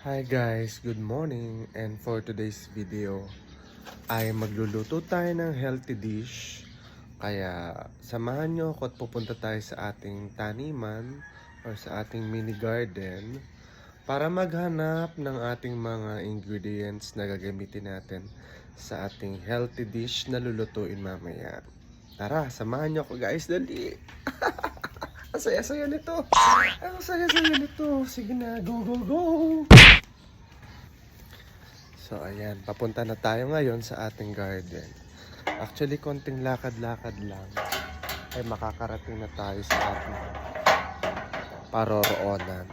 Hi guys, good morning, and for today's video ay magluluto tayo ng healthy dish. Kaya samahan nyo ako at pupunta tayo sa ating taniman or sa ating mini garden para maghanap ng ating mga ingredients na gagamitin natin sa ating healthy dish na lulutuin mamaya. Tara, samahan nyo ako guys, dali! Ang saya-saya nito! Ang saya-saya nito! Sige na, go, go, go! So ayan, papunta na tayo ngayon sa ating garden. Actually, konting lakad-lakad lang ay makakarating na tayo sa ating paroroonan.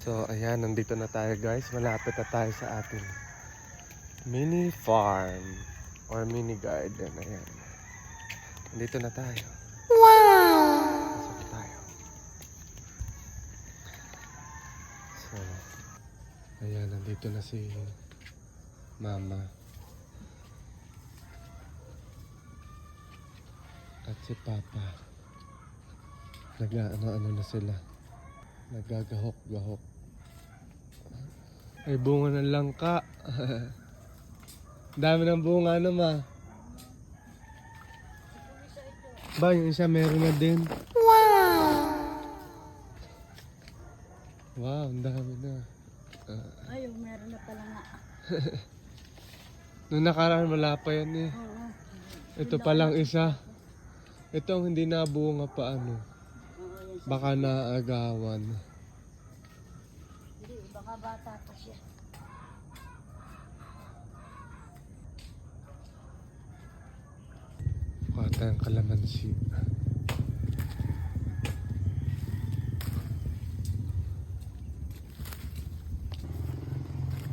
So ayan, nandito na tayo guys. Malapit na tayo sa ating mini farm or mini garden. Ayan. Nandito na tayo. Wow! Pasok tayo. So, ayan, nandito na si Mama. At si Papa. Nag-ano na sila. Nagagahok-gahok. Ay, bunga ng langka. Dami ng bunga naman. Ba, yung isa meron na din. Wow! Wow, ang dami na. Ayun, meron na pala nga. Noong nakaraan wala pa yan eh. Oo. Ito pa lang isa. Ito ang hindi nabunga pa ano. Oo, yan. Baka naagawan. Hindi, baka bata pa siya. Kuha tayong kalamansi.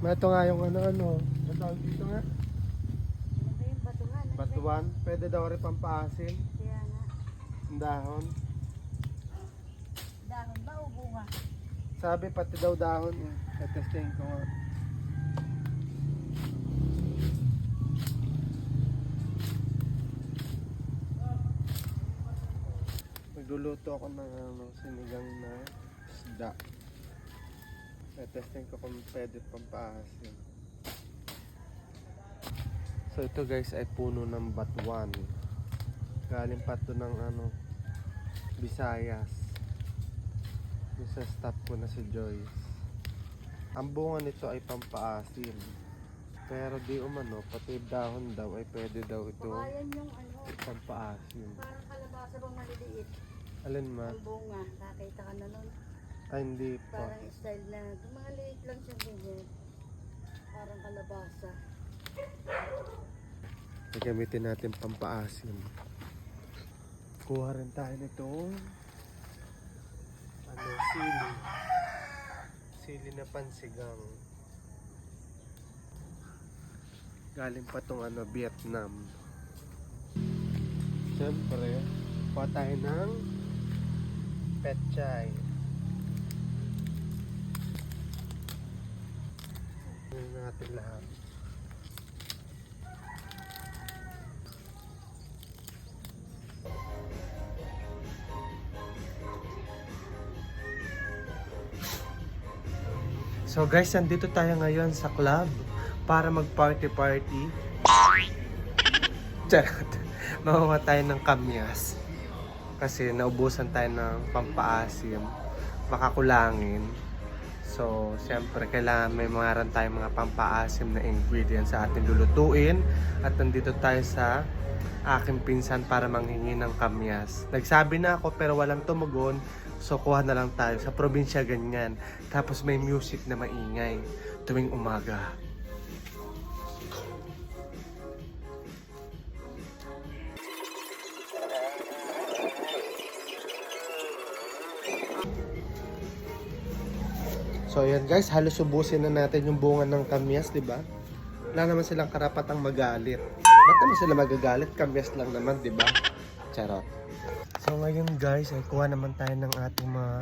Ito nga yung ano. Natawag dito nga. Ano ba yung batungan? Batuan. Pwede daw rin pampaasim. Kaya nga. Ang dahon. Dahon ba o bunga? Sabi pati daw dahon eh. Testing ko nga. Nagluluto ako ng sinigang na isda. Testing ko kung pwede pampaasim. So ito guys ay puno ng batuan. Galing pa ito ng Visayas. Yung sa staff ko na si Joyce. Ang bunga nito ay pampaasim. Pero di umano, pati dahon daw ay pwede daw ito Baka yan yung pampaasim. parang kalabasa bang maliliit. Alin ma? Ang bunga, nakita ka na nun. Ay hindi pa. Parang style na, maliit lang siya ganyan. Parang kalabasa. Gagamitin natin pampaasim. Kuha rin tayo nito. Sili. Sili na pansigang. Galing pa tong Vietnam. Siyempre, kuha tayo ng petchay. Ano natin lahat. So guys, nandito tayo ngayon sa club para mag-party-party. Charot. Makuha tayo ng kamyas. Kasi naubusan tayo ng pampaasim. Baka kulangin. So, siyempre, kailangan may mga tayong mga pampaasim na ingredients sa ating lulutuin. At nandito tayo sa aking pinsan para manghingi ng kamyas. Nagsabi na ako pero walang tumugon. So, kuha na lang tayo. Sa probinsya ganyan. Tapos may music na maingay tuwing umaga. So, ayan guys. Halos ubusin na natin yung bunga ng kamyas, di ba? Wala naman silang karapatang magalit. Ba't naman sila magagalit? Kamyas lang naman, di ba? Charot. So ngayon guys, ay kuha naman tayo ng ating mga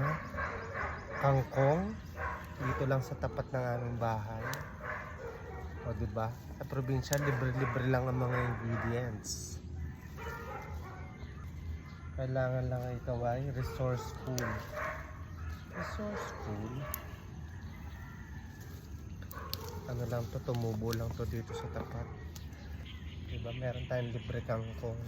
kangkong Dito lang sa tapat ng aming bahay. O diba? Sa probinsya, libre-libre lang ang mga ingredients. Kailangan lang ikaw ay resourceful. Resourceful? Ano lang to, tumubo lang to dito sa tapat. Diba? Meron tayong libre kangkong.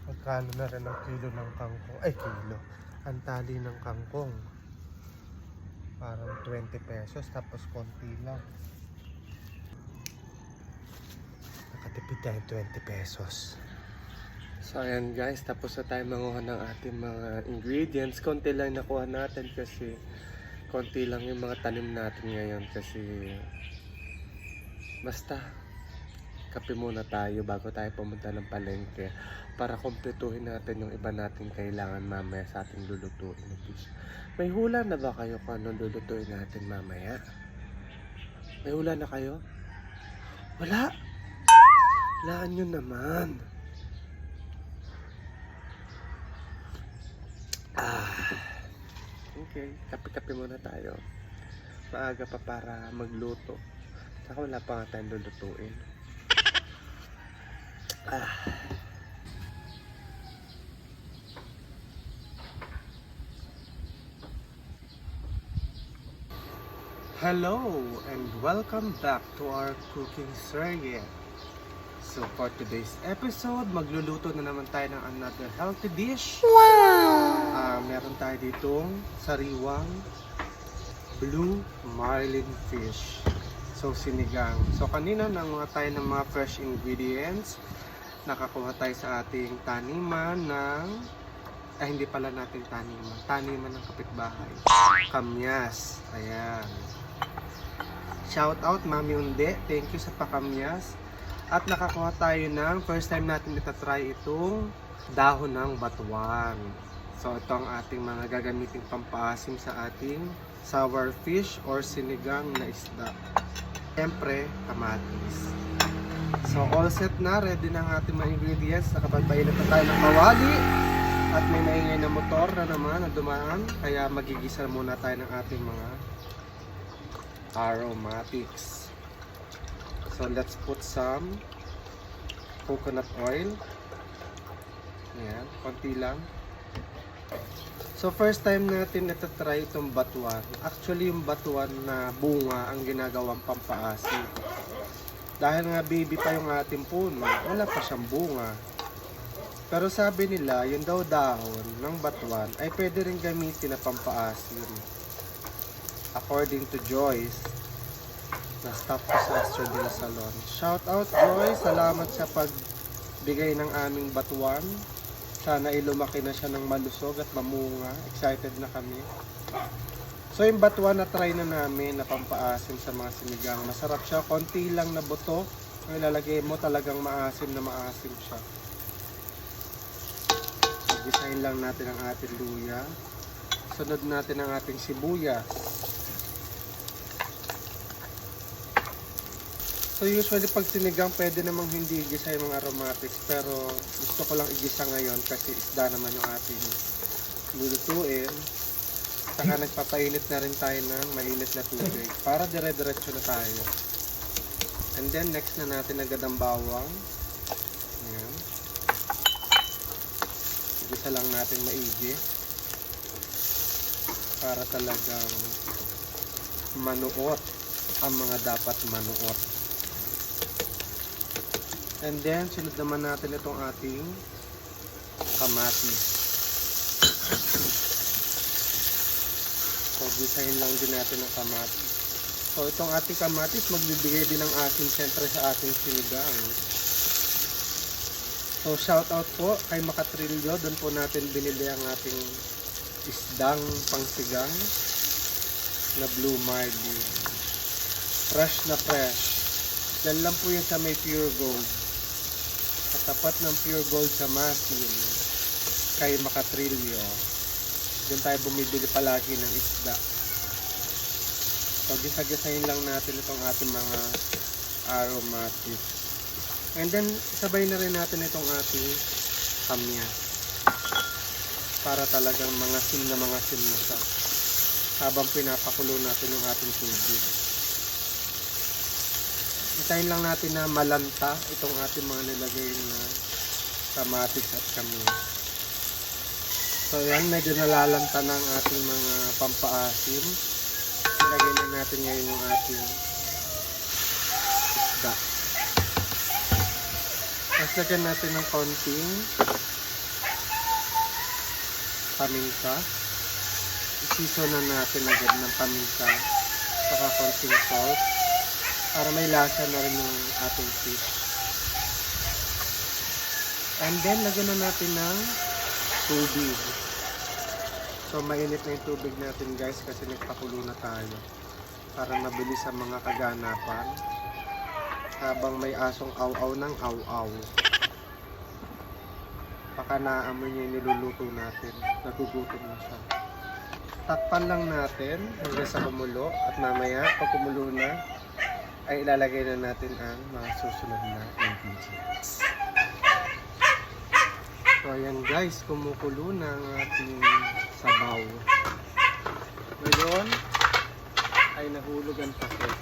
Magkano na rin ang kilo ng kangkong? Ay, kilo. Ang tali ng kangkong. Parang 20 pesos tapos konti lang. Nakatipid tayo 20 pesos. So ayan guys, tapos na tayo manguha ng ating mga ingredients. Konti lang nakuha natin kasi konti lang yung mga tanim natin ngayon kasi basta kape muna tayo bago tayo pumunta ng palengke para kumpletuhin natin yung iba nating kailangan mamaya sa ating lulutuin na dish. May hula na ba kayo kung anong lulutuin natin mamaya? May hula na kayo? Wala! Laan nyo naman! Okay, kape-kape muna tayo. Maaga pa para magluto. Saka wala pa nga tayong lulutuin. Hello and welcome back to our cooking series. So for today's episode, magluluto na naman tayo ng another healthy dish. Wow! Meron tayo ditong sariwang blue marlin fish. So sinigang. So kanina nanguha tayo ng mga fresh ingredients. Nakakuha tayo sa ating taniman ng hindi pala natin taniman. Taniman ng kapitbahay. Kamyas. Ayan. Shout out Mami Unde. Thank you sa pakamyas. At nakakuha tayo ng first time natin itatry itong dahon ng batuan. So ito ang ating mga gagamiting pampaasim sa ating sour fish or sinigang na isda. Siyempre, kamatis. So all set na, ready na ang ating mga ingredients. Nakapagpainit na tayo ng kawali at may maingay na motor na naman na dumaan. Kaya magigisa muna tayo ng ating mga aromatics. So let's put some coconut oil. Ayan, konti lang. So first time natin natatry itong batuan. Actually yung batuan na bunga ang ginagawang pampaasim. Dahil nga baby pa yung ating puno, wala pa siyang bunga. Pero sabi nila, yung daw dahon ng batuan ay pwede rin gamitin na pampaasim. According to Joyce, na staff ko sa Astrodil Salon. Shout out Joyce, salamat sa pagbigay ng aming batuan. Sana ilumaki na siya ng malusog at mamunga. Excited na kami. So yung batuan na try na namin na pampaasim sa mga sinigang. Masarap siya, konti lang na buto. Ang ilalagay mo talagang maasim na maasim siya. Gisahin lang natin ang ating luya. Sunod natin ang ating sibuyas. So usually pag sinigang pwede namang hindi igisa yung mga aromatics, pero gusto ko lang igisa ngayon kasi isda naman yung ating lulutuin. Saka nagpapainit na rin tayo ng mainit na tubig para dire-diretso na tayo. And then next na natin agad ang bawang. Ayan. Igisa lang natin maigi para talagang manuot ang mga dapat manuot. And then, sunod naman natin itong ating kamatis. So, gisahin lang din natin ang kamatis. So, itong ating kamatis, magbibigay din ng asin siyempre sa ating sinigang. So, shout out po kay Makatrilyo. Doon po natin binili ang ating isdang pangsigang na blue marlin. Fresh na fresh. Yan lang po yun sa may pure gold. Tapat ng pure gold sa Masin kay Makatrilyo. Doon tayo bumibili palagi ng isda. So gisa-gisahin lang natin itong ating mga aromatics. And then sabay na rin natin itong ating kamyas para talagang mga sim na siya. habang pinapakulo natin yung ating tubig. Hintayin lang natin na malanta itong ating mga nilagay na kamatis at kamias. So yan, medyo nalalanta na ang ating mga pampaasim. Ilagay na natin ngayon yung ating isda. Tapos lagyan natin ng konting paminta. Isisonan natin agad ng paminta saka konting salt para may lasa na rin yung ating fish. And then lagyan na natin ng tubig. So mainit na yung tubig natin guys kasi nagpakulo na tayo para mabilis ang mga kaganapan habang may asong aw-aw ng aw-aw. Baka naamoy niya yung niluluto natin. Nagugutom na siya. Takpan lang natin hanggang sa kumulo at mamaya pag kumulo na ay ilalagay na natin ang mga susunod na ingredients. So ayan guys, kumukulo na ang ating sabaw. Ngayon ay nahulog ang takip.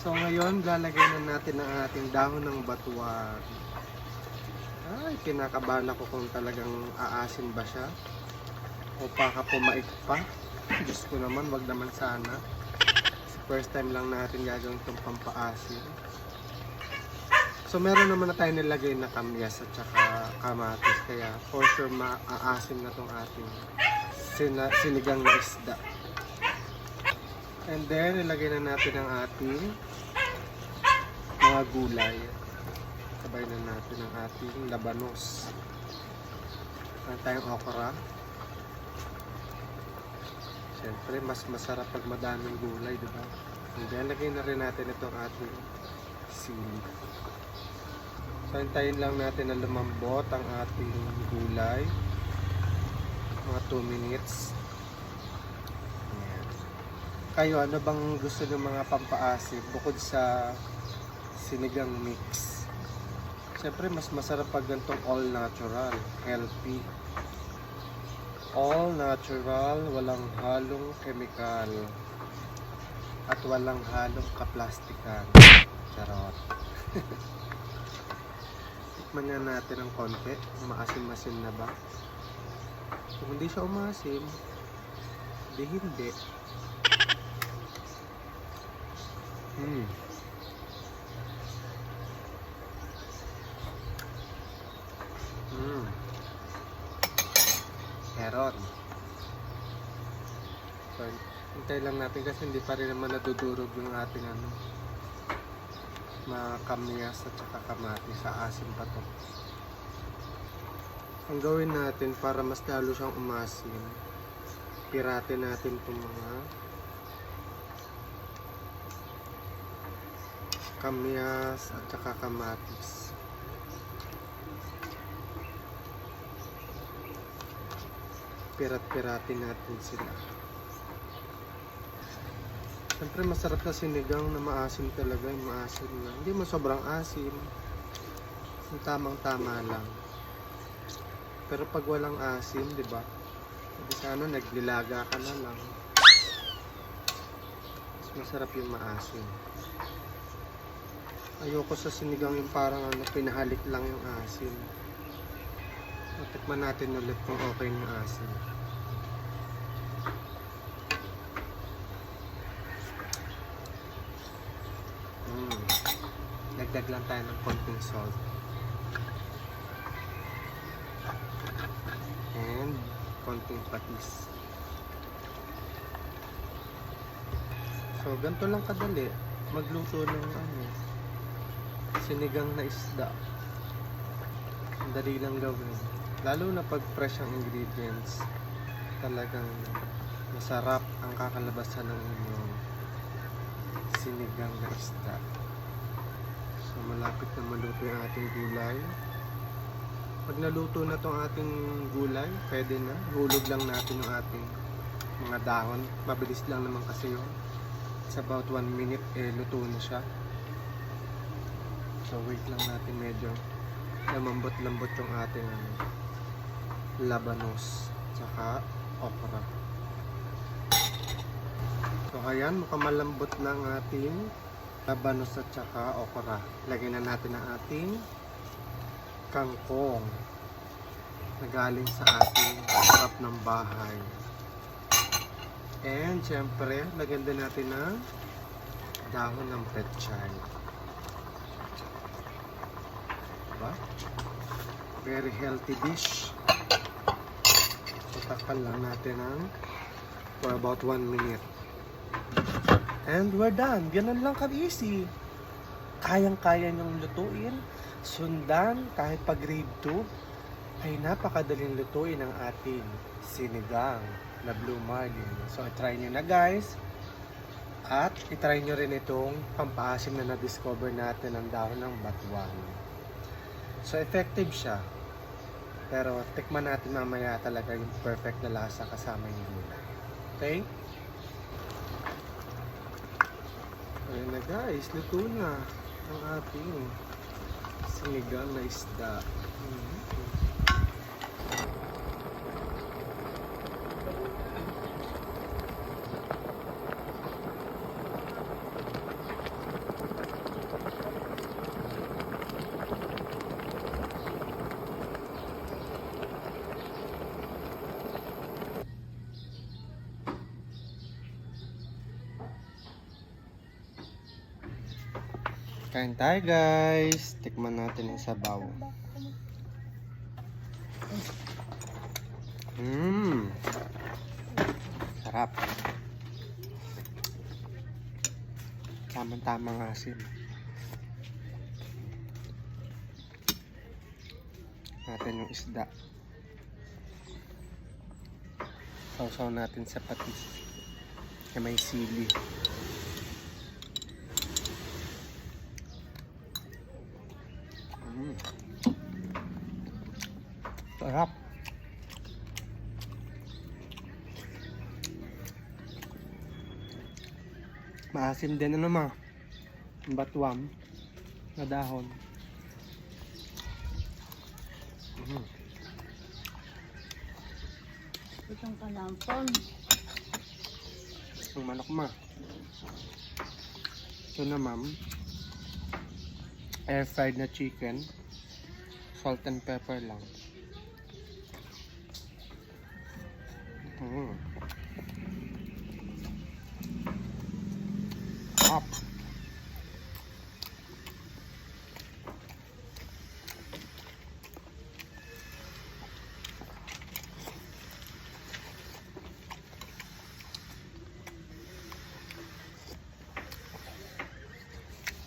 So ngayon lalagay na natin ang ating dahon ng batuan. Ay, kinakabahan ako kung talagang aasin ba siya o baka pumait pa. Diyos ko naman, wag naman sana. First time lang natin gagawin itong pampaasin. So meron naman na tayo nilagay na kamyas at saka kamatis. Kaya for sure maaasim na itong ating sinigang na isda. And then ilagay na natin ang ating mga gulay. Sabay na natin ang ating labanos. Meron tayong okra. Siyempre, mas masarap pag madaming gulay, diba? And then, lagay na rin natin itong ating sili. So, hintayin lang natin na lumambot ang ating gulay. Mga 2 minutes. Ayan. Kayo, ano bang gusto ng mga pampaasim bukod sa sinigang mix? Siyempre, mas masarap pag ganitong all natural, healthy. All natural, walang halong chemical. At walang halong kaplastikan. Charot. Tikman nga natin ng konti. Maasim-masim na ba? Kung hindi siya umasim, di hindi. Meron. So, hintay lang natin kasi hindi pa rin naman nadudurog yung ating mga kamyas at saka kamatis. Sa asim pa to. Ang gawin natin para mas lalo siyang umasim, piratin natin itong mga kamyas at saka kamatis. Pirat-piratin natin sila. Siyempre masarap na sinigang na maasim talaga, yung maasim na. Hindi mo sobrang asim. Yung tamang-tama lang. Pero pag walang asim, di ba? Hindi sana naglilaga ka na lang. Mas masarap yung maasim. Ayoko sa sinigang yung parang pinahalik lang yung asim. Tikman natin ulit kung okay yung asin. Dagdag lang tayo ng konting salt. And konting patis. So, ganito lang kadali. Magluto ng sinigang na isda. Ang dali lang gawin. Lalo na pag fresh ang ingredients, talagang masarap ang kakalabasan ng inyong sinigang na isda. So malapit na maluto yung ating gulay. Pag naluto na tong ating gulay, pwede na. Hulog lang natin yung ating mga dahon. Mabilis lang naman kasi yun. It's about 1 minute, luto na siya. So wait lang natin medyo lumambot-lambot yung ating labanos tsaka okra. ayan, mukhang malambot na ang ating labanos at saka okra. Lagyan na natin ang ating kangkong na galing sa ating harap ng bahay. And syempre, lagyan din natin ng dahon ng pechay. Diba? Very healthy dish. Tatakpan lang natin for about 1 minute. And we're done. Ganun lang ka-easy. Kayang-kaya niyong lutuin, sundan, kahit pa grade 2, ay napakadaling lutuin ang ating sinigang na blue marlin. So, try nyo na guys. At itry nyo rin itong pampaasim na na-discover natin ng dahon ng batuan. So, effective siya. Pero, tikman natin mamaya talaga yung perfect na lasa kasama yung gulay. Okay? Ayan na guys, luto na ang ating sinigang na isda. Kain tayo guys. Tikman natin yung sabaw. Sarap. Tamang-tamang asim. Natin yung isda. Sausaw natin sa patis. Na may sili. Sarap. Maasim din na naman. Batuam na dahon. Itong kalampon. Ang manok ma. Ito na ma'am. Air fried na chicken. Salt and pepper lang. Up.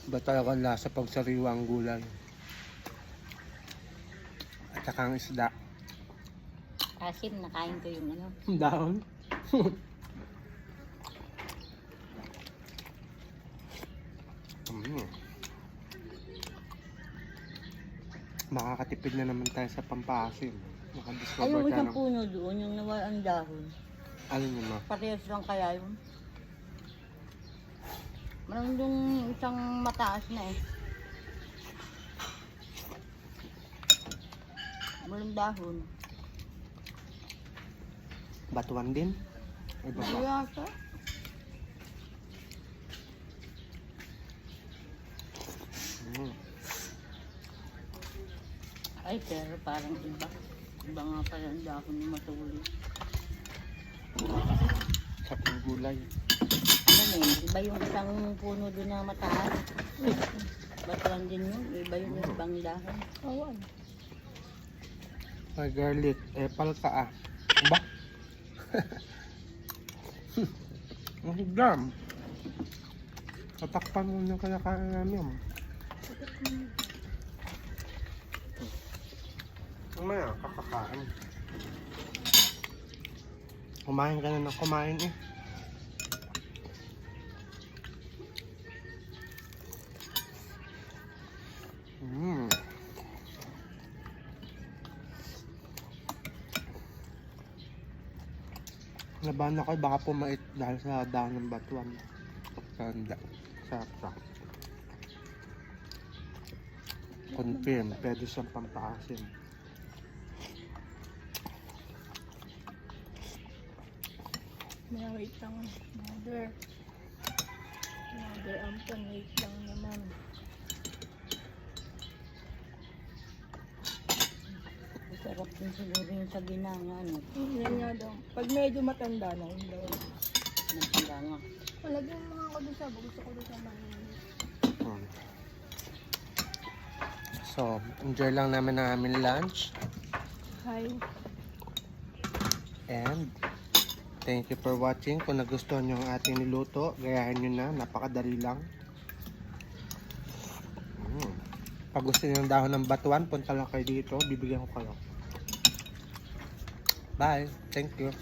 Ba talaga lasa pag sariwa ang gulay at saka ang isda. Asim, nakain ko yung ano. Dahon. Makakatipid na naman tayo sa pampaasim. Ay, Nakadiscover yung tayo isang ng... puno doon, yung nawala ang dahon. Alin yun ma? Parehas lang kaya yun. Meron yung isang mataas na eh. Walang dahon. Batuan din? Ay baba? Yata. Ay, pero parang iba. Iba nga pala ang dahon yung matuloy. Sa gulay. Ano eh, iba yung isang puno doon na mataas. Batuan din yun. Iba yung ibang dahon. Awan. Ay garlic. Palka ah. Ba? Ang higam. Tatakpan mo yung kinakain namin. Mamaya, kakakain. Kumain ka na ng kumain eh. Laban ako, baka pumait dahil sa dahon ng batuan. Tanda. Sarap. Confirm, pwede siyang pampaasim. May wait lang. Mother. Another ampon, wait lang naman. Sarap din siguro yung sa ginanga, ano. Yan nga daw. Pag medyo matanda na, yun daw. Nagtanda nga. Malagyan mo nga ako doon sa, gusto ko doon sa manin. Hmm. So, enjoy lang namin ang aming lunch. Hi. And thank you for watching. Kung nagustuhan nyo ang ating niluto, gayahin nyo na. Napakadali lang. Pag gusto nyo ng dahon ng batuan, punta lang kayo dito. Bibigyan ko kayo. Bye. Thank you.